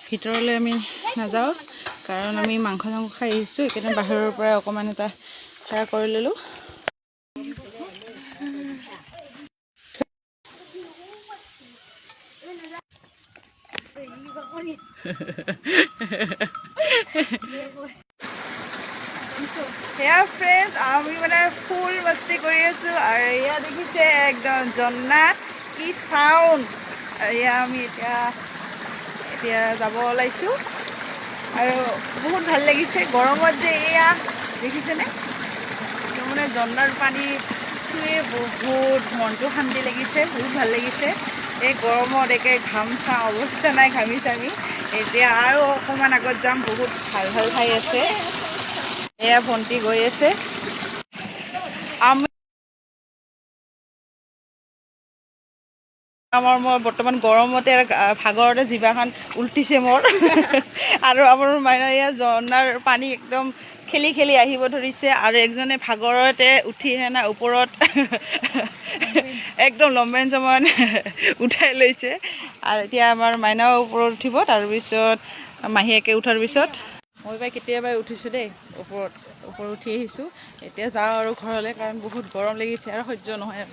ভিতৰলৈ আমি নাযাওঁ কাৰণ আমি মাংস খাই আহিছোঁ। এইকেইদিন বাহিৰৰ পৰা অকণমান এটা সেয়া কৰি ল'লোঁ। সেয়া ফ্ৰেণ্ডছ, আমি মানে ফুল মস্তি কৰি আছোঁ। আৰু এয়া দেখিছে একদম জন্না কি চাউণ্ড। আৰু এয়া আমি এতিয়া যাব ওলাইছোঁ আৰু বহুত ভাল লাগিছে গৰমত যে এয়া দেখিছেনে, মানে জন্নাৰ পানী চুয়ে বহুত মনটো শান্তি লাগিছে, বহুত ভাল লাগিছে। এই গৰমত একে ঘাম চাম অৱস্থা নাই, ঘামি চামি। এতিয়া আৰু অকণমান আগত যাম, বহুত ভাল ভাল ঠাই আছে। এয়া ভণ্টি গৈ আছে। মই বৰ্তমান গৰমতে ভাগৰতে জিভাখন উল্টিছে মোৰ। আৰু আমাৰ মাইনা এয়া ঝৰ্ণাৰ পানী একদম খেলি খেলি আহিব ধৰিছে। আৰু একজনে ভাগৰতে উঠি হেনা ওপৰত একদম লম্বেন চম্বেন উঠাই লৈছে। আৰু এতিয়া আমাৰ মাইনাও ওপৰত উঠিব। তাৰপিছত মাহীয়েকে উঠাৰ পিছত মই কেতিয়াবাই উঠিছোঁ দেই, ওপৰত উঠি আহিছোঁ। এতিয়া যাওঁ আৰু ঘৰলৈ, কাৰণ বহুত গৰম লাগিছে আৰু সহ্য নহয়।